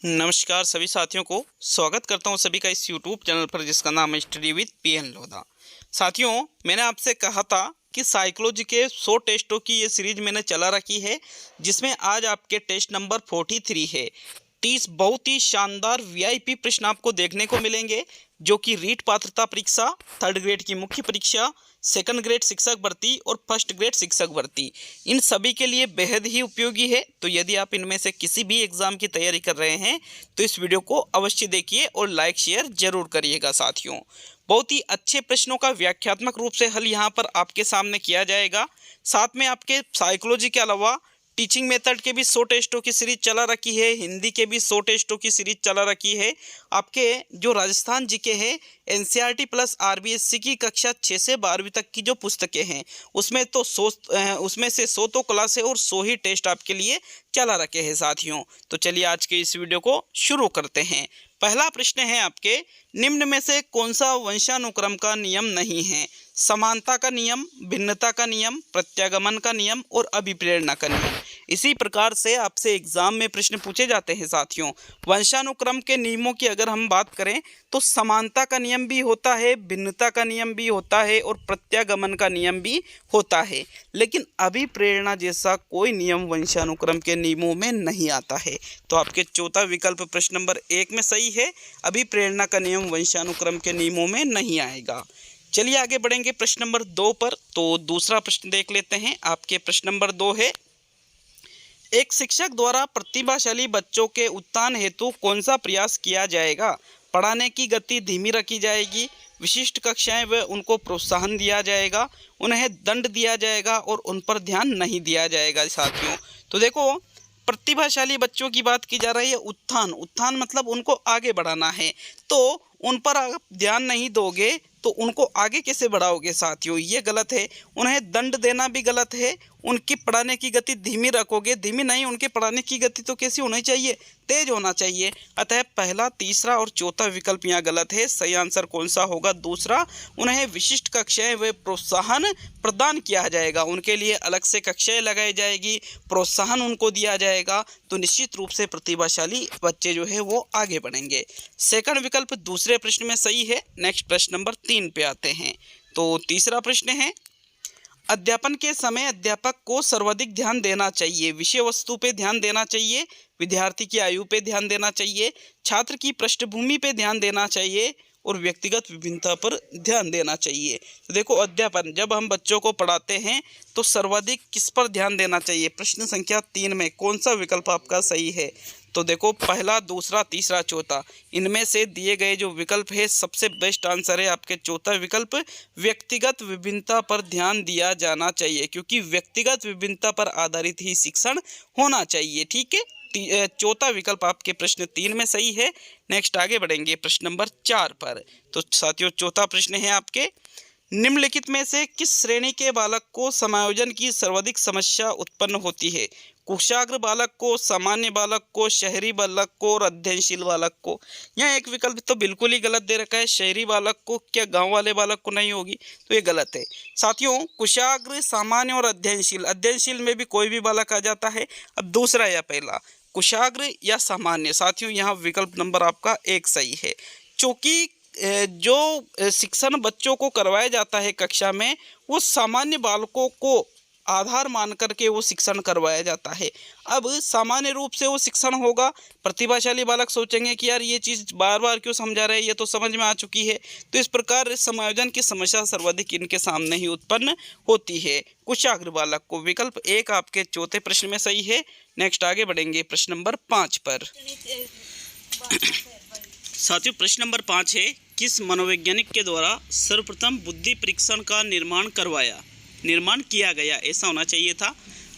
नमस्कार सभी साथियों को स्वागत करता हूं सभी का इस YouTube चैनल पर जिसका नाम है स्टडी विद PN लोधा। साथियों, मैंने आपसे कहा था कि साइकोलॉजी के 100 टेस्टों की ये सीरीज मैंने चला रखी है, जिसमें आज आपके टेस्ट नंबर 43 है। 30 बहुत ही शानदार VIP प्रश्न आपको देखने को मिलेंगे, जो कि रीट पात्रता परीक्षा, 3rd ग्रेड की मुख्य परीक्षा, 2nd ग्रेड शिक्षक भर्ती और 1st ग्रेड शिक्षक भर्ती, इन सभी के लिए बेहद ही उपयोगी है। तो यदि आप इनमें से किसी भी एग्जाम की तैयारी कर रहे हैं तो इस वीडियो को अवश्य देखिए और लाइक शेयर जरूर करिएगा। साथियों, बहुत ही अच्छे प्रश्नों का व्याख्यात्मक रूप से हल यहाँ पर आपके सामने किया जाएगा। साथ में आपके साइकोलॉजी के अलावा टीचिंग मेथड के भी 100 टेस्टों की सीरीज चला रखी है, हिंदी के भी 100 टेस्टों की सीरीज चला रखी है। आपके जो राजस्थान जीके है, NCERT प्लस RBSC की कक्षा 6 से 12वीं तक की जो पुस्तकें हैं उसमें तो 100 उसमें से 100 तो क्लास है और 100 ही टेस्ट आपके लिए चला रखे हैं। साथियों, तो चलिए आज के इस वीडियो को शुरू करते हैं। पहला प्रश्न है आपके, निम्न में से कौन सा वंशानुक्रम का नियम नहीं है? समानता का नियम, भिन्नता का नियम, प्रत्यागमन का नियम और अभिप्रेरणा का नियम। इसी प्रकार से आपसे एग्जाम में प्रश्न पूछे जाते हैं। साथियों, वंशानुक्रम के नियमों की अगर हम बात करें तो समानता का नियम भी होता है, भिन्नता का नियम भी होता है और प्रत्यागमन का नियम भी होता है, लेकिन अभिप्रेरणा जैसा कोई नियम वंशानुक्रम के नियमों में नहीं आता है। तो आपके चौथा विकल्प प्रश्न नंबर 1 में सही है, अभिप्रेरणा का नियम वंशानुक्रम के नियमों में नहीं आएगा। चलिए आगे बढ़ेंगे प्रश्न नंबर 2 पर। तो दूसरा प्रश्न देख लेते हैं। आपके प्रश्न नंबर 2 है, एक शिक्षक द्वारा प्रतिभाशाली बच्चों के उत्थान हेतु कौन सा प्रयास किया जाएगा? पढ़ाने की गति धीमी रखी जाएगी, विशिष्ट कक्षाएं व उनको प्रोत्साहन दिया जाएगा, उन्हें दंड दिया जाएगा और उन पर ध्यान नहीं दिया जाएगा। साथियों, तो देखो, प्रतिभाशाली बच्चों की बात की जा रही है। उत्थान मतलब उनको आगे बढ़ाना है, तो उन पर आप ध्यान नहीं दोगे तो उनको आगे कैसे बढ़ाओगे? साथियों, ये गलत है। उन्हें दंड देना भी गलत है। उनकी पढ़ाने की गति धीमी रखोगे, धीमी नहीं, उनके पढ़ाने की गति तो कैसी होनी चाहिए? तेज होना चाहिए। अतः पहला, तीसरा और चौथा विकल्प यहाँ गलत है। सही आंसर कौन सा होगा? दूसरा, उन्हें विशिष्ट कक्षाएं व प्रोत्साहन प्रदान किया जाएगा, उनके लिए अलग से कक्षाएं लगाई जाएगी, प्रोत्साहन उनको दिया जाएगा, तो निश्चित रूप से प्रतिभाशाली बच्चे जो है वो आगे बढ़ेंगे। सेकंड विकल्प दूसरे प्रश्न में सही है। नेक्स्ट प्रश्न नंबर 3 पे आते हैं। तो तीसरा प्रश्न है, अध्यापन के समय अध्यापक को सर्वाधिक ध्यान देना चाहिए, विषय वस्तु पे ध्यान देना चाहिए, विद्यार्थी की आयु पे ध्यान देना चाहिए, छात्र की पृष्ठभूमि पे ध्यान देना चाहिए और व्यक्तिगत विभिन्नता पर ध्यान देना चाहिए। तो देखो, अध्यापन जब हम बच्चों को पढ़ाते हैं तो सर्वाधिक किस पर ध्यान देना चाहिए? प्रश्न संख्या 3 में कौन सा विकल्प आपका सही है? तो देखो, पहला, दूसरा, तीसरा, चौथा, इनमें से दिए गए जो विकल्प है सबसे बेस्ट आंसर है आपके चौथा विकल्प, व्यक्तिगत विभिन्नता पर ध्यान दिया जाना चाहिए, क्योंकि व्यक्तिगत विभिन्नता पर आधारित ही शिक्षण होना चाहिए। ठीक है, चौथा विकल्प आपके प्रश्न 3 में सही है। नेक्स्ट आगे बढ़ेंगे प्रश्न नंबर 4 पर। तो साथियों, चौथा प्रश्न है आपके, निम्नलिखित में से किस श्रेणी के बालक को समायोजन की सर्वाधिक समस्या उत्पन्न होती है? कुशाग्र बालक को, सामान्य बालक को, शहरी बालक को और अध्ययनशील बालक को। यहाँ एक विकल्प तो बिल्कुल ही गलत दे रखा है, शहरी बालक को। क्या गांव वाले बालक को नहीं होगी? तो ये गलत है। साथियों, कुशाग्र, सामान्य और अध्ययनशील में भी कोई भी बालक आ जाता है। अब दूसरा या पहला, कुशाग्र या सामान्य। साथियों, यहाँ विकल्प नंबर आपका 1 सही है, क्योंकि जो शिक्षण बच्चों को करवाया जाता है कक्षा में, वो सामान्य बालकों को आधार मान करके वो शिक्षण करवाया जाता है। अब सामान्य रूप से वो शिक्षण होगा, प्रतिभाशाली बालक सोचेंगे कि यार ये चीज़ बार बार क्यों समझा रहे हैं, ये तो समझ में आ चुकी है। तो इस प्रकार समायोजन की समस्या सर्वाधिक इनके सामने ही उत्पन्न होती है, कुशाग्र बालक को। विकल्प 1 आपके चौथे प्रश्न में सही है। नेक्स्ट आगे बढ़ेंगे प्रश्न नंबर 5 पर। साथियों, प्रश्न नंबर 5 है, किस मनोवैज्ञानिक के द्वारा सर्वप्रथम बुद्धि परीक्षण का निर्माण किया गया? ऐसा होना चाहिए था।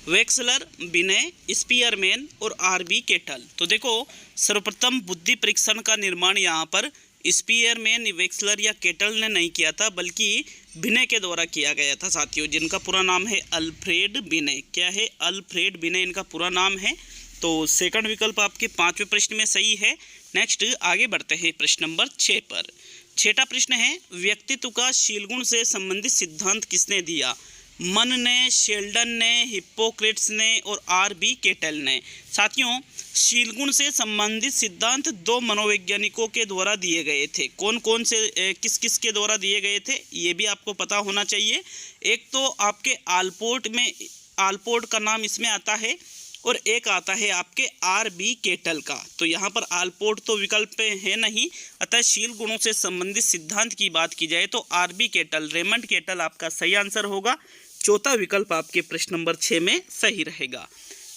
वेक्सलर, बिने, स्पीयरमैन और RB केटल। तो देखो, सर्वप्रथम बुद्धि परीक्षण का निर्माण यहाँ पर स्पीयरमैन, वेक्सलर या केटल ने नहीं किया था, बल्कि बिने के द्वारा किया गया था। साथियों, जिनका पूरा नाम है अल्फ्रेड बिने। क्या है? अल्फ्रेड बिने इनका पूरा नाम है। तो सेकंड विकल्प आपके 5वें प्रश्न में सही है। नेक्स्ट आगे बढ़ते हैं प्रश्न नंबर 6 पर। छठा प्रश्न है, व्यक्तित्व का शीलगुण से संबंधित सिद्धांत किसने दिया? मन ने, शेल्डन ने, हिप्पोक्रेट्स ने और R.B. केटल ने। साथियों, शील गुण से संबंधित सिद्धांत दो मनोवैज्ञानिकों के द्वारा दिए गए थे। कौन कौन से किस किस के द्वारा दिए गए थे ये भी आपको पता होना चाहिए। एक तो आपके आलपोर्ट का नाम इसमें आता है और एक आता है आपके R.B. केटल का। तो यहाँ पर आलपोर्ट तो विकल्प पे है नहीं, अतः शील गुणों से संबंधित सिद्धांत की बात की जाए तो R.B. केटल, रेमंड केटल आपका सही आंसर होगा। चौथा विकल्प आपके प्रश्न नंबर 6 में सही रहेगा।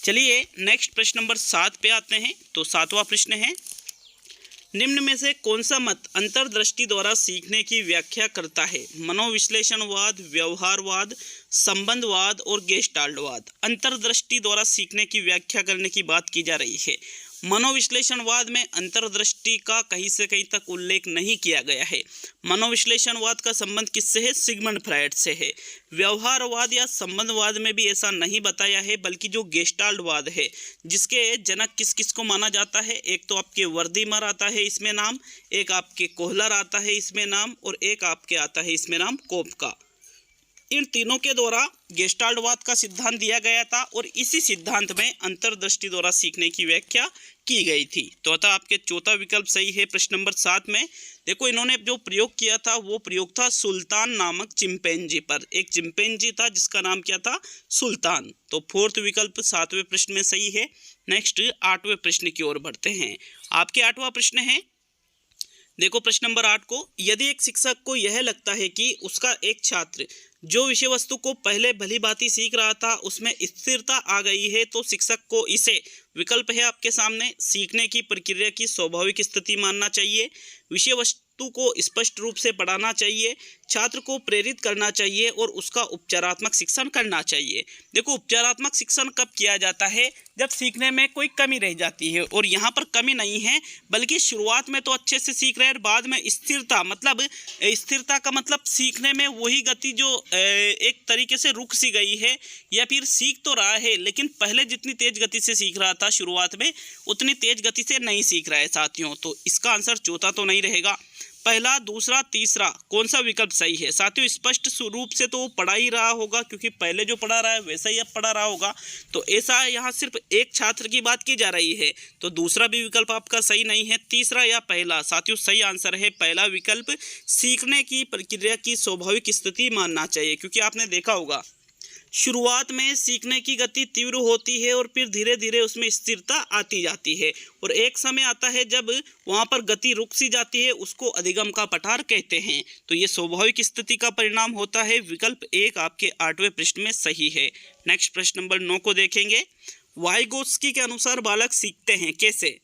चलिए नेक्स्ट प्रश्न नंबर 7 पे आते हैं। तो 7वां प्रश्न है, निम्न में से कौन सा मत अंतर्दृष्टि द्वारा सीखने की व्याख्या करता है? मनोविश्लेषणवाद, व्यवहारवाद, संबंधवाद और गेस्टाल्टवाद। अंतर्दृष्टि द्वारा सीखने की व्याख्या करने की बात की जा रही है। मनोविश्लेषणवाद में अंतर्दृष्टि का कहीं से कहीं तक उल्लेख नहीं किया गया है। मनोविश्लेषणवाद का संबंध किससे है? सिगमंड फ्रायड से है। व्यवहारवाद या संबंधवाद में भी ऐसा नहीं बताया है, बल्कि जो गेस्टाल्टवाद है जिसके जनक किस किस को माना जाता है, एक तो आपके वर्दीमर आता है इसमें नाम, एक आपके कोहलर आता है इसमें नाम और एक आपके आता है इसमें नाम कोपका। इन तीनों के द्वारा गेस्टाल्टवाद का सिद्धांत दिया गया था और इसी सिद्धांत में अंतर्दृष्टि द्वारा सीखने की व्याख्या की गई थी। तो अतः आपके चौथा विकल्प सही है प्रश्न नंबर 7 में। देखो, इन्होंने जो प्रयोग किया था वो प्रयोग था सुल्तान नामक चिंपैंजी पर। एक चिंपैंजी था जिसका नाम क्या था? सुल्तान। तो फोर्थ विकल्प 7वें प्रश्न में सही है। नेक्स्ट 8वें प्रश्न की ओर बढ़ते हैं। आपके 8वां प्रश्न है, देखो प्रश्न नंबर 8 को, यदि एक शिक्षक को यह लगता है कि उसका एक छात्र जो विषय वस्तु को पहले भली भांति सीख रहा था उसमें स्थिरता आ गई है, तो शिक्षक को इसे, विकल्प है आपके सामने, सीखने की प्रक्रिया की स्वाभाविक स्थिति मानना चाहिए, विषय वस्तु को स्पष्ट रूप से पढ़ाना चाहिए, छात्र को प्रेरित करना चाहिए और उसका उपचारात्मक शिक्षण करना चाहिए। देखो, उपचारात्मक शिक्षण कब किया जाता है? जब सीखने में कोई कमी रह जाती है, और यहाँ पर कमी नहीं है बल्कि शुरुआत में तो अच्छे से सीख रहे हैं, बाद में स्थिरता, मतलब स्थिरता का मतलब सीखने में वही गति जो एक तरीके से रुक सी गई है, या फिर सीख तो रहा है लेकिन पहले जितनी तेज गति से सीख रहा था शुरुआत में उतनी तेज गति से नहीं सीख रहा है साथियों। तो इसका आंसर चौथा तो नहीं रहेगा। पहला, दूसरा, तीसरा कौन सा विकल्प सही है? साथियों, स्पष्ट रूप से तो वो पढ़ा ही रहा होगा, क्योंकि पहले जो पढ़ा रहा है वैसा ही अब पढ़ा रहा होगा। तो ऐसा यहाँ सिर्फ एक छात्र की बात की जा रही है, तो दूसरा भी विकल्प आपका सही नहीं है। तीसरा या पहला? साथियों, सही आंसर है पहला विकल्प, सीखने की प्रक्रिया की स्वाभाविक स्थिति मानना चाहिए। क्योंकि आपने देखा होगा शुरुआत में सीखने की गति तीव्र होती है और फिर धीरे धीरे उसमें स्थिरता आती जाती है, और एक समय आता है जब वहाँ पर गति रुक सी जाती है, उसको अधिगम का पठार कहते हैं। तो ये स्वाभाविक स्थिति का परिणाम होता है। विकल्प 1 आपके 8वें प्रश्न में सही है। नेक्स्ट प्रश्न नंबर 9 को देखेंगे। वाइगोत्स्की के अनुसार बालक सीखते हैं कैसे?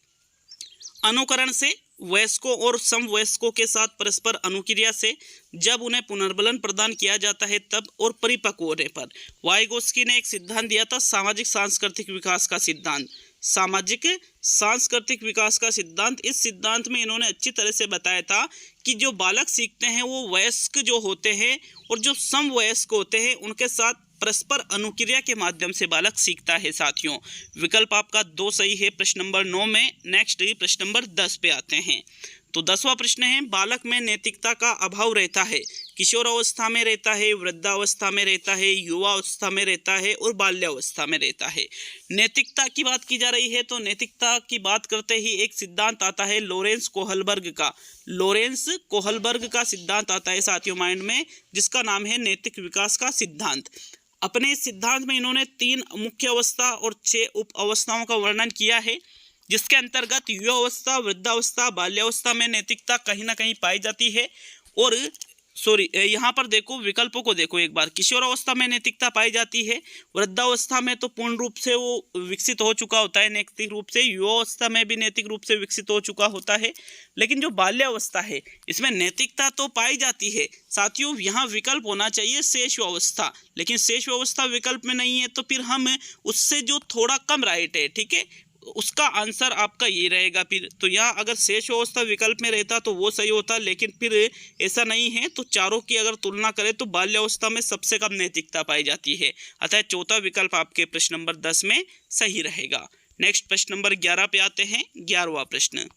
अनुकरण से, वयस्कों और समवयस्कों के साथ परस्पर अनुक्रिया से, जब उन्हें पुनर्बलन प्रदान किया जाता है तब, और परिपक्व होने पर। वाइगोत्स्की ने एक सिद्धांत दिया था सामाजिक सांस्कृतिक विकास का सिद्धांत। सामाजिक सांस्कृतिक विकास का सिद्धांत, इस सिद्धांत में इन्होंने अच्छी तरह से बताया था कि जो बालक सीखते हैं वो वयस्क जो होते हैं और जो समवयस्क होते हैं उनके साथ परस्पर अनुक्रिया के माध्यम से बालक सीखता है साथियों। विकल्प आपका 2 सही है प्रश्न नंबर 9 में। नेक्स्ट प्रश्न नंबर 10 पे आते हैं। तो 10वां प्रश्न है, बालक में नैतिकता का अभाव रहता है। किशोरावस्था में रहता है, वृद्धावस्था में रहता है, युवावस्था में रहता है और बाल्यावस्था में रहता है। नैतिकता की बात की जा रही है, तो नैतिकता की बात करते ही एक सिद्धांत आता है लॉरेंस कोहलबर्ग का। लॉरेंस कोहलबर्ग का सिद्धांत आता है साथियों माइंड में, जिसका नाम है नैतिक विकास का सिद्धांत। अपने सिद्धांत में इन्होंने 3 मुख्य अवस्था और 6 उप अवस्थाओं का वर्णन किया है, जिसके अंतर्गत युवावस्था, वृद्धावस्था, बाल्यावस्था में नैतिकता कहीं ना कहीं पाई जाती है। और यहाँ पर देखो विकल्पों को देखो एक बार। किशोरावस्था में नैतिकता पाई जाती है, वृद्धावस्था में तो पूर्ण रूप से वो विकसित हो चुका होता है नैतिक रूप से, युवावस्था में भी नैतिक रूप से विकसित हो चुका होता है, लेकिन जो बाल्यावस्था है इसमें नैतिकता तो पाई जाती है साथियों। यहाँ विकल्प होना चाहिए शेष अवस्था, लेकिन शेष अवस्था विकल्प में नहीं है, तो फिर हम उससे जो थोड़ा कम राइट है, ठीक है, उसका आंसर आपका ये रहेगा फिर। तो यहाँ अगर शेष अवस्था विकल्प में रहता तो वो सही होता, लेकिन फिर ऐसा नहीं है। तो चारों की अगर तुलना करें तो बाल्यावस्था में सबसे कम नैतिकता पाई जाती है, अतः चौथा विकल्प आपके प्रश्न नंबर 10 में सही रहेगा। नेक्स्ट प्रश्न नंबर 11 पे आते हैं। 11वां प्रश्न,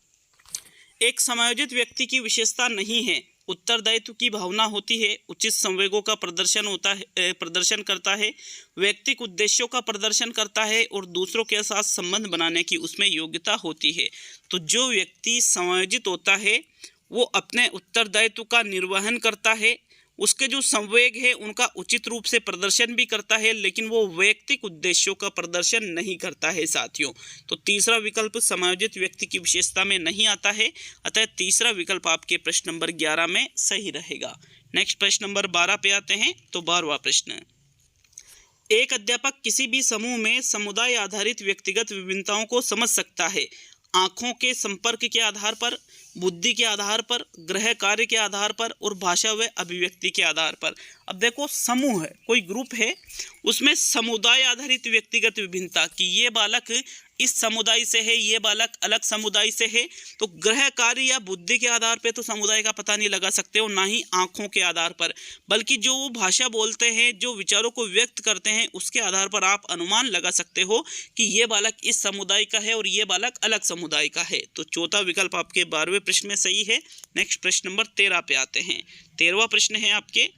एक समायोजित व्यक्ति की विशेषता नहीं है उत्तरदायित्व की भावना होती है, उचित संवेगों का प्रदर्शन होता है, प्रदर्शन करता है, व्यक्तिगत उद्देश्यों का प्रदर्शन करता है और दूसरों के साथ संबंध बनाने की उसमें योग्यता होती है। तो जो व्यक्ति समायोजित होता है वो अपने उत्तरदायित्व का निर्वहन करता है, उसके जो संवेग है उनका उचित रूप से प्रदर्शन भी करता है, लेकिन वो वैयक्तिक उद्देश्यों का प्रदर्शन नहीं करता है साथियों। तो तीसरा विकल्प समायोजित व्यक्ति की विशेषता में नहीं आता है, अतः तीसरा विकल्प आपके प्रश्न नंबर 11 में सही रहेगा। नेक्स्ट प्रश्न नंबर 12 पे आते हैं। तो 12वां प्रश्न, एक अध्यापक किसी भी समूह में समुदाय आधारित व्यक्तिगत विभिन्नताओं को समझ सकता है, आँखों के संपर्क के आधार पर, बुद्धि के आधार पर, गृह कार्य के आधार पर और भाषा व अभिव्यक्ति के आधार पर। अब देखो समूह है, कोई ग्रुप है, उसमें समुदाय आधारित व्यक्तिगत विभिन्नता कि ये बालक इस समुदाय से है, ये बालक अलग समुदाय से है, तो गृह कार्य या बुद्धि के आधार पे तो समुदाय का पता नहीं लगा सकते हो, ना ही आँखों के आधार पर, बल्कि जो वो भाषा बोलते हैं, जो विचारों को व्यक्त करते हैं, उसके आधार पर आप अनुमान लगा सकते हो कि ये बालक इस समुदाय का है और ये बालक अलग समुदाय का है। तो चौथा विकल्प आपके 12वें प्रश्न में सही है। नेक्स्ट प्रश्न नंबर 13 पे आते हैं। 13वां प्रश्न है आपके,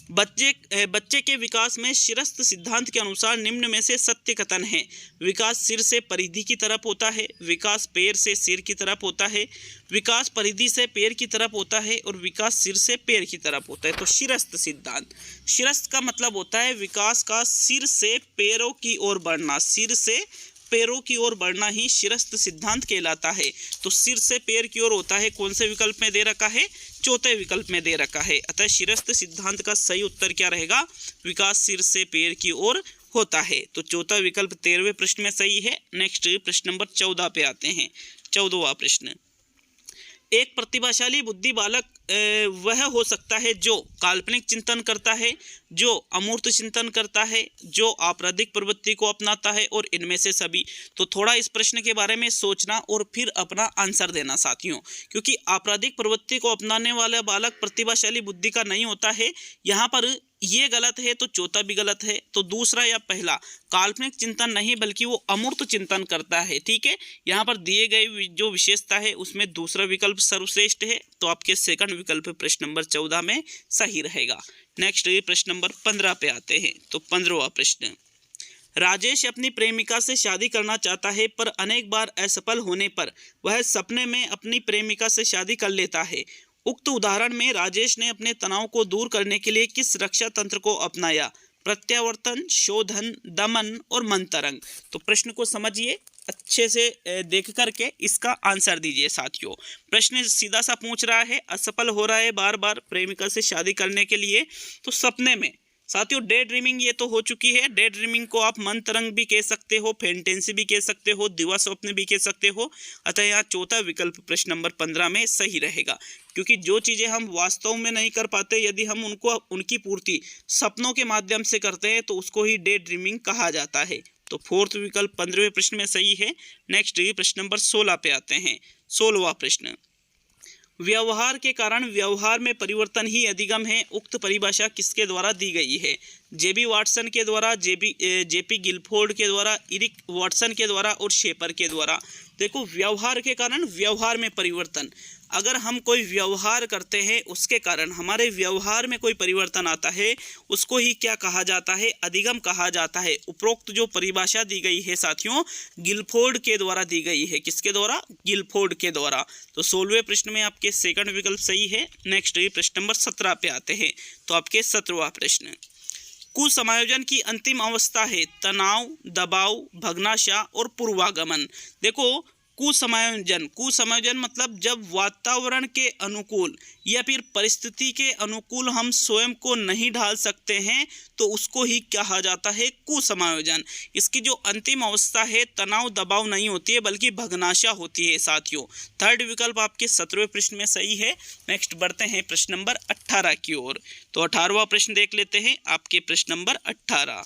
बच्चे के विकास में शिरस्त सिद्धांत के अनुसार निम्न में से सत्य कथन है। विकास सिर से परिधि की तरफ होता है, विकास पैर से सिर की तरफ होता है, विकास परिधि से पैर की तरफ होता है और विकास सिर से पैर की तरफ होता है। तो शिरस्त सिद्धांत, शिरस्त का मतलब होता है विकास का सिर से पैरों की ओर बढ़ना, सिर से पैरों की ओर बढ़ना ही शिरस्त सिद्धांत कहलाता है। तो सिर से पैर की ओर होता है, कौन से विकल्प में दे रखा है? चौथे विकल्प में दे रखा है। अतः शिरस्त सिद्धांत का सही उत्तर क्या रहेगा? विकास सिर से पैर की ओर होता है। तो चौथा विकल्प 13वें प्रश्न में सही है। नेक्स्ट प्रश्न नंबर 14 पे आते हैं। 14वां प्रश्न, एक प्रतिभाशाली बुद्धि बालक वह हो सकता है जो काल्पनिक चिंतन करता है, जो अमूर्त चिंतन करता है, जो आपराधिक प्रवृत्ति को अपनाता है और इनमें से सभी। तो थोड़ा इस प्रश्न के बारे में सोचना और फिर अपना आंसर देना साथियों, क्योंकि आपराधिक प्रवृत्ति को अपनाने वाला बालक प्रतिभाशाली बुद्धि का नहीं होता है। यहाँ पर ये गलत है तो चौथा भी गलत है। तो दूसरा या पहला, काल्पनिक चिंतन नहीं बल्कि वो अमूर्त चिंतन करता है। ठीक है, यहाँ पर दिए गए जो विशेषता है उसमें दूसरा विकल्प सर्वश्रेष्ठ है। तो आपके सेकंड विकल्प प्रश्न नंबर 14 में सही रहेगा। नेक्स्ट प्रश्न नंबर 15 पे आते हैं। तो 15वां प्रश्न, राजेश अपनी प्रेमिका से शादी करना चाहता है, पर अनेक बार असफल होने पर वह सपने में अपनी प्रेमिका से शादी कर लेता है। उक्त उदाहरण में राजेश ने अपने तनाव को दूर करने के लिए किस रक्षा तंत्र को अपनाया? प्रत्यावर्तन, शोधन, दमन और मंतरंग। तो प्रश्न को समझिए, अच्छे से देख करके इसका आंसर दीजिए साथियों। प्रश्न सीधा सा पूछ रहा है, असफल हो रहा है बार बार प्रेमिका से शादी करने के लिए, तो सपने में साथियों डे ड्रीमिंग ये तो हो चुकी है। डे ड्रीमिंग को आप मंतरंग भी कह सकते हो, फैंटेसी भी कह सकते हो, दिवा स्वप्न भी कह सकते हो। अतः यहाँ चौथा विकल्प प्रश्न नंबर 15 में सही रहेगा, क्योंकि जो चीज़ें हम वास्तव में नहीं कर पाते, यदि हम उनकी पूर्ति सपनों के माध्यम से करते हैं तो उसको ही डे ड्रीमिंग कहा जाता है। तो फोर्थ विकल्प 15वें प्रश्न में सही है। नेक्स्ट प्रश्न नंबर 16 पे आते हैं। 16वां प्रश्न, व्यवहार के कारण व्यवहार में परिवर्तन ही अधिगम है। उक्त परिभाषा किसके द्वारा दी गई है? जेबी वाटसन के द्वारा, जेपी गिलफोर्ड के द्वारा, इरिक वाटसन के द्वारा और शेपर के द्वारा। देखो, व्यवहार के कारण व्यवहार में परिवर्तन, अगर हम कोई व्यवहार करते हैं उसके कारण हमारे व्यवहार में कोई परिवर्तन आता है, उसको ही क्या कहा जाता है? अधिगम कहा जाता है। उपरोक्त जो परिभाषा दी गई है साथियों, गिलफोर्ड के द्वारा दी गई है। किसके द्वारा? गिलफोर्ड के द्वारा। तो 16वें प्रश्न में आपके सेकंड विकल्प सही है। नेक्स्ट प्रश्न नंबर 17 पे आते हैं। तो आपके 17वां प्रश्न, कुसमायोजन की अंतिम अवस्था है तनाव, दबाव, भग्नाशा और पूर्वागमन। देखो, कुसमायोजन मतलब जब वातावरण के अनुकूल या फिर परिस्थिति के अनुकूल हम स्वयं को नहीं ढाल सकते हैं तो उसको ही कहा जाता है कुसमायोजन। इसकी जो अंतिम अवस्था है तनाव दबाव नहीं होती है बल्कि भग्नाशा होती है साथियों। थर्ड विकल्प आपके 17वें प्रश्न में सही है। नेक्स्ट बढ़ते हैं प्रश्न नंबर 18 की ओर। तो 18वां प्रश्न देख लेते हैं। आपके प्रश्न नंबर 18,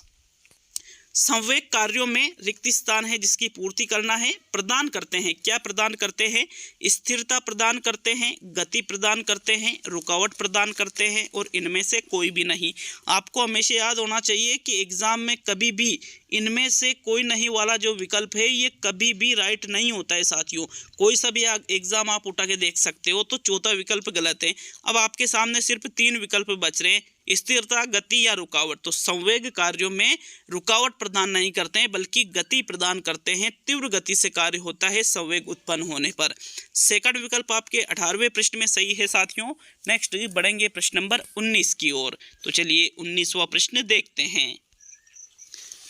संवेग कार्यों में रिक्त स्थान है जिसकी पूर्ति करना है। प्रदान करते हैं, क्या प्रदान करते हैं? स्थिरता प्रदान करते हैं, गति प्रदान करते हैं, रुकावट प्रदान करते हैं और इनमें से कोई भी नहीं। आपको हमेशा याद होना चाहिए कि एग्जाम में कभी भी इनमें से कोई नहीं वाला जो विकल्प है ये कभी भी राइट नहीं होता है साथियों। कोई सा भी एग्जाम आप उठा के देख सकते हो, तो चौथा विकल्प गलत है। अब आपके सामने सिर्फ 3 विकल्प बच रहे हैं, स्थिरता, गति या रुकावट। तो संवेग कार्यों में रुकावट प्रदान नहीं करते हैं बल्कि गति प्रदान करते हैं। तीव्र गति से कार्य होता है संवेग उत्पन्न होने पर। सेकंड विकल्प आपके 18वें प्रश्न में सही है साथियों। नेक्स्ट बढ़ेंगे प्रश्न नंबर 19 की ओर। तो चलिए 19वां प्रश्न देखते हैं।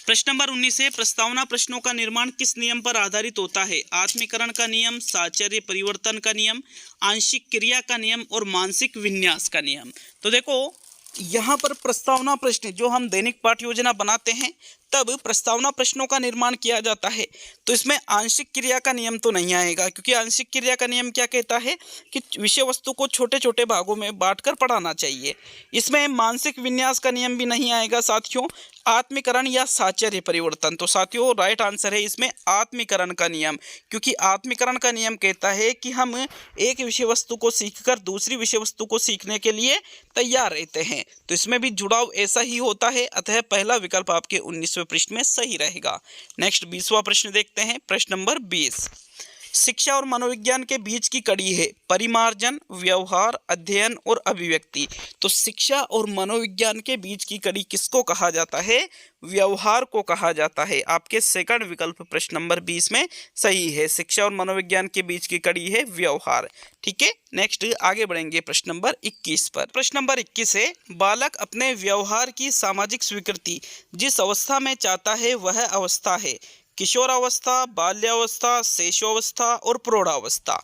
प्रश्न नंबर 19 है, प्रस्तावना प्रश्नों का निर्माण किस नियम पर आधारित होता है? आत्मीकरण का नियम, साहचर्य परिवर्तन का नियम, आंशिक क्रिया का नियम और मानसिक विन्यास का नियम। तो देखो यहाँ पर प्रस्तावना प्रश्न जो हम दैनिक पाठ योजना बनाते हैं तब प्रस्तावना प्रश्नों का निर्माण किया जाता है, तो इसमें आंशिक क्रिया का नियम तो नहीं आएगा, क्योंकि आंशिक क्रिया का नियम क्या कहता है कि विषय वस्तु को छोटे छोटे भागों में बांटकर पढ़ाना चाहिए। इसमें मानसिक विन्यास का नियम भी नहीं आएगा साथियों। आत्मीकरण या साहचर्य परिवर्तन, तो साथियों राइट आंसर है इसमें आत्मीकरण का नियम, क्योंकि आत्मीकरण का नियम कहता है कि हम एक विषय वस्तु को सीखकर दूसरी विषय वस्तु को सीखने के लिए तैयार रहते हैं। तो इसमें भी जुड़ाव ऐसा ही होता है, अतः पहला विकल्प आपके 19वें प्रश्न में सही रहेगा। नेक्स्ट 20वां प्रश्न देखते हैं। प्रश्न नंबर 20, शिक्षा और मनोविज्ञान के बीच की कड़ी है परिमार्जन, व्यवहार, अध्ययन और अभिव्यक्ति। तो शिक्षा और मनोविज्ञान के बीच की कड़ी किसको कहा जाता है? व्यवहार को कहा जाता है। आपके सेकंड विकल्प प्रश्न नंबर 20 में सही है। शिक्षा और मनोविज्ञान के बीच की कड़ी है व्यवहार। ठीक है, नेक्स्ट आगे बढ़ेंगे प्रश्न नंबर 21 पर। प्रश्न नंबर 21 है, बालक अपने व्यवहार की सामाजिक स्वीकृति जिस अवस्था में चाहता है वह अवस्था है किशोरावस्था, बाल्यावस्था, शैशवावस्था और प्रौढ़ावस्था।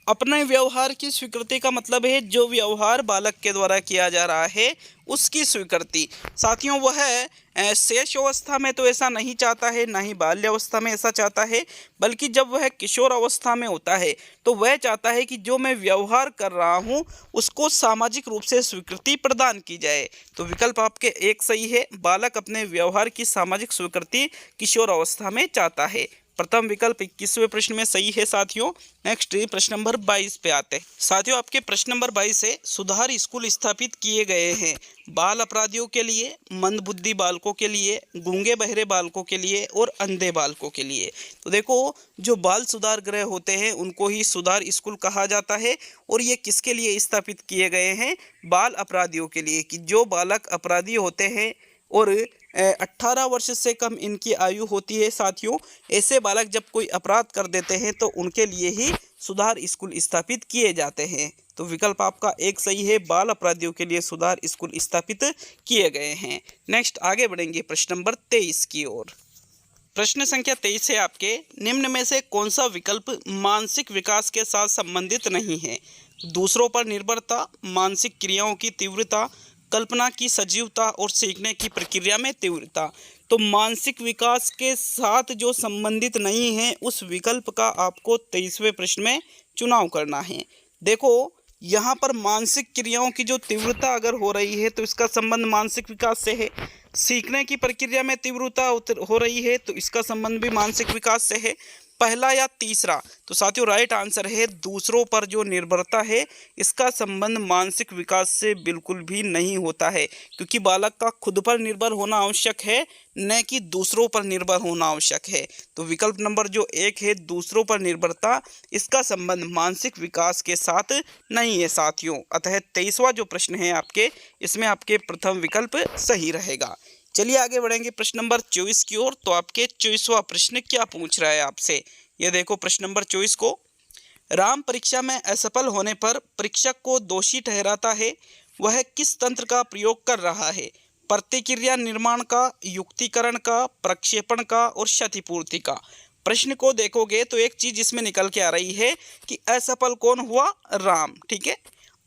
अपने व्यवहार की स्वीकृति का मतलब है जो व्यवहार बालक के द्वारा किया जा रहा है उसकी स्वीकृति। साथियों वह शेष अवस्था में तो ऐसा नहीं चाहता है, ना ही बाल्यावस्था में ऐसा चाहता है, बल्कि जब वह किशोर अवस्था में होता है तो वह चाहता है कि जो मैं व्यवहार कर रहा हूँ उसको सामाजिक रूप से स्वीकृति प्रदान की जाए। तो विकल्प आपके एक सही है, बालक अपने व्यवहार की सामाजिक स्वीकृति किशोर अवस्था में चाहता है। प्रथम विकल्प 21वें प्रश्न में सही है साथियों। नेक्स्ट प्रश्न नंबर 22 पे आते हैं साथियों। आपके प्रश्न नंबर 22 है, सुधार स्कूल स्थापित किए गए हैं बाल अपराधियों के लिए, मंदबुद्धि बालकों के लिए, गूंगे बहरे बालकों के लिए और अंधे बालकों के लिए। तो देखो जो बाल सुधार गृह होते हैं उनको ही सुधार स्कूल कहा जाता है, और ये किसके लिए स्थापित किए गए हैं? बाल अपराधियों के लिए, कि जो बालक अपराधी होते हैं और 18 वर्ष से कम इनकी आयु होती है साथियों, ऐसे बालक जब कोई अपराध कर देते हैं तो उनके लिए ही सुधार स्कूल स्थापित किए जाते हैं। तो विकल्प आपका एक सही है, बाल अपराधियों के लिए सुधार स्कूल स्थापित किए गए हैं। नेक्स्ट आगे बढ़ेंगे प्रश्न नंबर 23 की ओर। प्रश्न संख्या 23 है आपके, निम्न में से कौन सा विकल्प मानसिक विकास के साथ संबंधित नहीं है? दूसरों पर निर्भरता, मानसिक क्रियाओं की तीव्रता, कल्पना की सजीवता और सीखने की प्रक्रिया में तीव्रता। तो मानसिक विकास के साथ जो संबंधित नहीं है उस विकल्प का आपको 23वें प्रश्न में चुनाव करना है। देखो यहाँ पर मानसिक क्रियाओं की जो तीव्रता अगर हो रही है तो इसका संबंध मानसिक विकास से है। सीखने की प्रक्रिया में तीव्रता हो रही है तो इसका संबंध भी मानसिक विकास से है। पहला या तीसरा? तो साथियों राइट आंसर है दूसरों पर जो निर्भरता है इसका संबंध मानसिक विकास से बिल्कुल भी नहीं होता है, क्योंकि बालक का खुद पर निर्भर होना आवश्यक है, न कि दूसरों पर निर्भर होना आवश्यक है। तो विकल्प नंबर जो 1 है दूसरों पर निर्भरता, इसका संबंध मानसिक विकास के साथ नहीं है साथियों। अतः 23वां जो प्रश्न है आपके, इसमें आपके प्रथम विकल्प सही रहेगा। चलिए आगे बढ़ेंगे प्रश्न नंबर 24 की ओर। तो आपके 24वां प्रश्न क्या पूछ रहा है आपसे, ये देखो प्रश्न नंबर 24 को, राम परीक्षा में असफल होने पर परीक्षक को दोषी ठहराता है, वह किस तंत्र का प्रयोग कर रहा है? प्रतिक्रिया निर्माण का, युक्तिकरण का, प्रक्षेपण का और क्षतिपूर्ति का। प्रश्न को देखोगे तो एक चीज इसमें निकल के आ रही है कि असफल कौन हुआ? राम। ठीक है,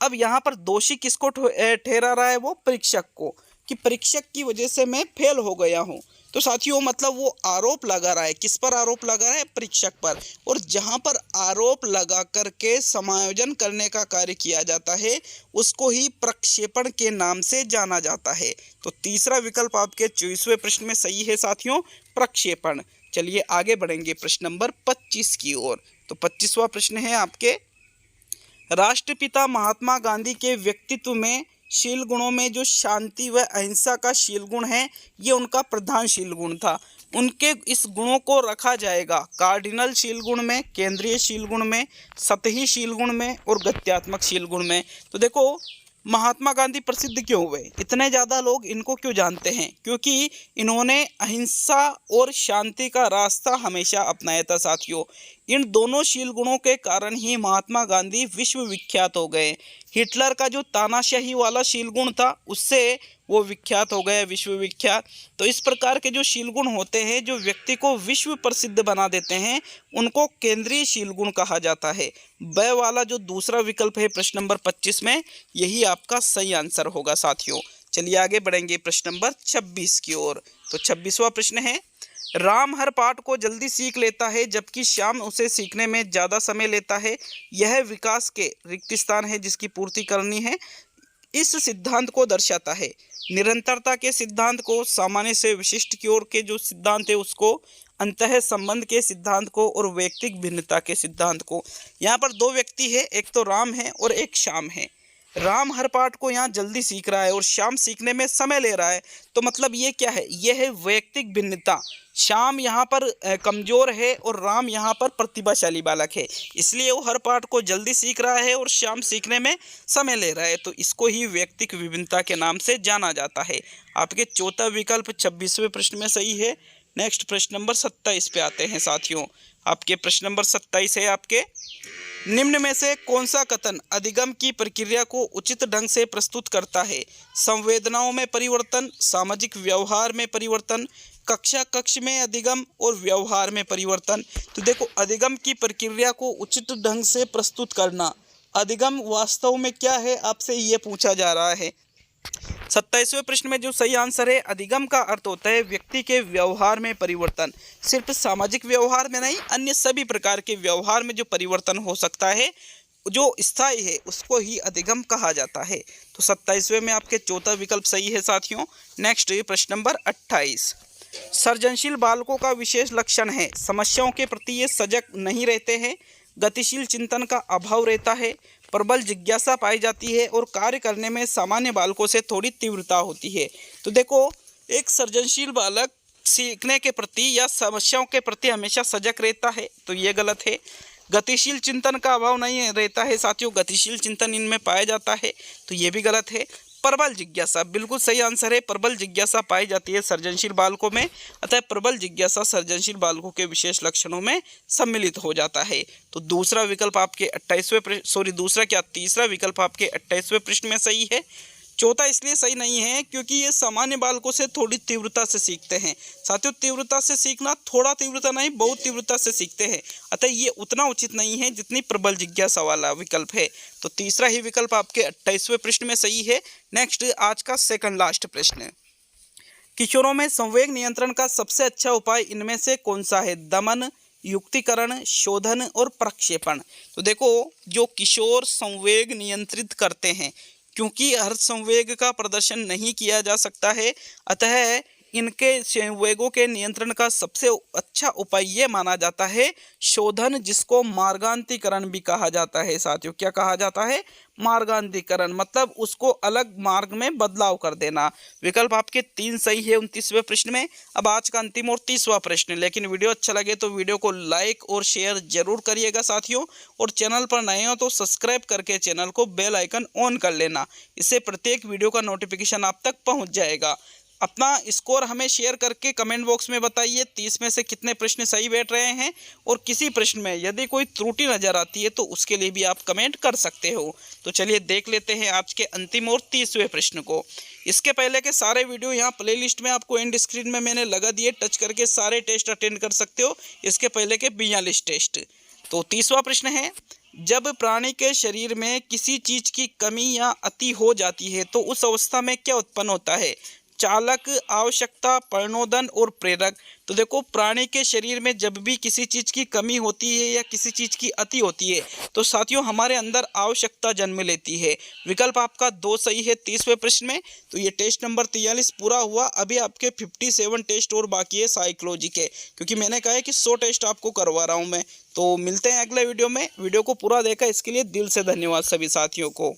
अब यहाँ पर दोषी किसको ठहरा रहा है? वो परीक्षक को, कि परीक्षक की वजह से मैं फेल हो गया हूँ। तो साथियों मतलब वो आरोप लगा रहा है, किस पर आरोप लगा रहा है? परीक्षक पर। और जहां पर आरोप लगा करके समायोजन करने का कार्य किया जाता है उसको ही प्रक्षेपण के नाम से जाना जाता है। तो तीसरा विकल्प आपके 24वें प्रश्न में सही है साथियों, प्रक्षेपण। चलिए आगे बढ़ेंगे प्रश्न नंबर 25 की ओर। तो 25वां प्रश्न है आपके, राष्ट्रपिता महात्मा गांधी के व्यक्तित्व में शील गुणों में जो शांति व अहिंसा का शील गुण है ये उनका प्रधान शील गुण था। उनके इस गुणों को रखा जाएगा कार्डिनल शील गुण में, केंद्रीय शील गुण में, सतही शील गुण में और गत्यात्मक शील गुण में। तो देखो महात्मा गांधी प्रसिद्ध क्यों हुए, इतने ज़्यादा लोग इनको क्यों जानते हैं? क्योंकि इन्होंने अहिंसा और शांति का रास्ता हमेशा अपनाया था साथियों। इन दोनों शील गुणों के कारण ही महात्मा गांधी विश्व विख्यात हो गए। हिटलर का जो तानाशाही वाला शील गुण था उससे वो विख्यात हो गए, विश्व विख्यात। तो इस प्रकार के जो शील गुण होते हैं जो व्यक्ति को विश्व प्रसिद्ध बना देते हैं उनको केंद्रीय शील गुण कहा जाता है। ब वाला जो दूसरा विकल्प है प्रश्न नंबर 25 में यही आपका सही आंसर होगा साथियों। चलिए आगे बढ़ेंगे प्रश्न नंबर 26 की ओर। तो 26वां प्रश्न है, राम हर पाठ को जल्दी सीख लेता है जबकि श्याम उसे सीखने में ज़्यादा समय लेता है। यह विकास के रिक्त स्थान है जिसकी पूर्ति करनी है। इस सिद्धांत को दर्शाता है। निरंतरता के सिद्धांत को, सामान्य से विशिष्ट की ओर के जो सिद्धांत है उसको, अंतः संबंध के सिद्धांत को और वैयक्तिक भिन्नता के सिद्धांत को। यहाँ पर दो व्यक्ति है, एक तो राम है और एक श्याम है। राम हर पाठ को यहाँ जल्दी सीख रहा है और श्याम सीखने में समय ले रहा है। तो मतलब ये क्या है? ये है वैयक्तिक भिन्नता। श्याम यहाँ पर कमज़ोर है और राम यहाँ पर प्रतिभाशाली बालक है, इसलिए वो हर पाठ को जल्दी सीख रहा है और श्याम सीखने में समय ले रहा है। तो इसको ही वैयक्तिक विभिन्नता के नाम से जाना जाता है। आपके चौथा विकल्प 26वें प्रश्न में सही है। नेक्स्ट प्रश्न नंबर 27 पे आते हैं साथियों। आपके प्रश्न नंबर 27 है आपके, निम्न में से कौन सा कथन अधिगम की प्रक्रिया को उचित ढंग से प्रस्तुत करता है? संवेदनाओं में परिवर्तन, सामाजिक व्यवहार में परिवर्तन, कक्षा कक्ष में अधिगम और व्यवहार में परिवर्तन। तो देखो अधिगम की प्रक्रिया को उचित ढंग से प्रस्तुत करना, अधिगम वास्तव में क्या है आपसे ये पूछा जा रहा है। 27वें प्रश्न में जो सही आंसर है, अधिगम का अर्थ होता है व्यक्ति के व्यवहार में परिवर्तन। सिर्फ सामाजिक व्यवहार में नहीं, अन्य सभी प्रकार के व्यवहार में जो परिवर्तन हो सकता है जो स्थायी है उसको ही अधिगम कहा जाता है। तो 27वें में आपके चौथा विकल्प सही है साथियों। नेक्स्ट प्रश्न नंबर 28, सृजनशील बालकों का विशेष लक्षण है, समस्याओं के प्रति ये सजग नहीं रहते हैं, गतिशील चिंतन का अभाव रहता है, प्रबल जिज्ञासा पाई जाती है और कार्य करने में सामान्य बालकों से थोड़ी तीव्रता होती है। तो देखो एक सृजनशील बालक सीखने के प्रति या समस्याओं के प्रति हमेशा सजग रहता है, तो ये गलत है। गतिशील चिंतन का अभाव नहीं रहता है साथियों, गतिशील चिंतन इनमें पाया जाता है, तो ये भी गलत है। प्रबल जिज्ञासा बिल्कुल सही आंसर है, प्रबल जिज्ञासा पाई जाती है सृजनशील बालकों में, अतः प्रबल जिज्ञासा सृजनशील बालकों के विशेष लक्षणों में सम्मिलित हो जाता है। तो दूसरा विकल्प आपके 28वें तीसरा विकल्प आपके 28वें प्रश्न में सही है। चौथा इसलिए सही नहीं है क्योंकि ये सामान्य बालकों से थोड़ी तीव्रता से सीखते हैं। साथियों तीव्रता से सीखना, थोड़ा तीव्रता नहीं बहुत तीव्रता से सीखते हैं, अतः ये उतना उचित नहीं है जितनी प्रबल जिज्ञासा वाला विकल्प है। तो तीसरा ही विकल्प आपके 28वें प्रश्न में सही है। नेक्स्ट आज का सेकंड लास्ट प्रश्न, किशोरों में संवेग नियंत्रण का सबसे अच्छा उपाय इनमें से कौन सा है? दमन, युक्तिकरण, शोधन और प्रक्षेपण। तो देखो जो किशोर संवेग नियंत्रित करते हैं, क्योंकि हर संवेग का प्रदर्शन नहीं किया जा सकता है, अतः इनके संवेगों के नियंत्रण का सबसे अच्छा उपाय ये माना जाता है शोधन, जिसको मार्गांतरीकरण भी कहा जाता है साथियों। क्या कहा जाता है? मार्गांतरीकरण, मतलब उसको अलग मार्ग में बदलाव कर देना। विकल्प आपके 3 सही है 29वें प्रश्न में। अब आज का अंतिम और 30वां प्रश्न, लेकिन वीडियो अच्छा लगे तो वीडियो को लाइक और शेयर जरूर करिएगा साथियों, और चैनल पर नए हो तो सब्सक्राइब करके चैनल को बेल आइकन ऑन कर लेना, इससे प्रत्येक वीडियो का नोटिफिकेशन आप तक पहुँच जाएगा। अपना स्कोर हमें शेयर करके कमेंट बॉक्स में बताइए 30 में से कितने प्रश्न सही बैठ रहे हैं, और किसी प्रश्न में यदि कोई त्रुटि नज़र आती है तो उसके लिए भी आप कमेंट कर सकते हो। तो चलिए देख लेते हैं आज के अंतिम और 30वें प्रश्न को। इसके पहले के सारे वीडियो यहाँ प्लेलिस्ट में आपको एंड स्क्रीन में मैंने लगा दिए, टच करके सारे टेस्ट अटेंड कर सकते हो, इसके पहले के 42 टेस्ट। तो 30वां प्रश्न है, जब प्राणी के शरीर में किसी चीज़ की कमी या अति हो जाती है तो उस अवस्था में क्या उत्पन्न होता है? चालक, आवश्यकता, प्रणोदन और प्रेरक। तो देखो, प्राणी के शरीर में जब भी किसी चीज़ की कमी होती है या किसी चीज़ की अति होती है तो साथियों हमारे अंदर आवश्यकता जन्म लेती है। विकल्प आपका 2 सही है 30वें प्रश्न में। तो ये टेस्ट नंबर 43 पूरा हुआ। अभी आपके 57 टेस्ट और बाकी है साइकोलॉजी के, क्योंकि मैंने कहा है कि 100 टेस्ट आपको करवा रहा हूँ मैं। तो मिलते हैं अगले वीडियो में। वीडियो को पूरा देखा इसके लिए दिल से धन्यवाद सभी साथियों को।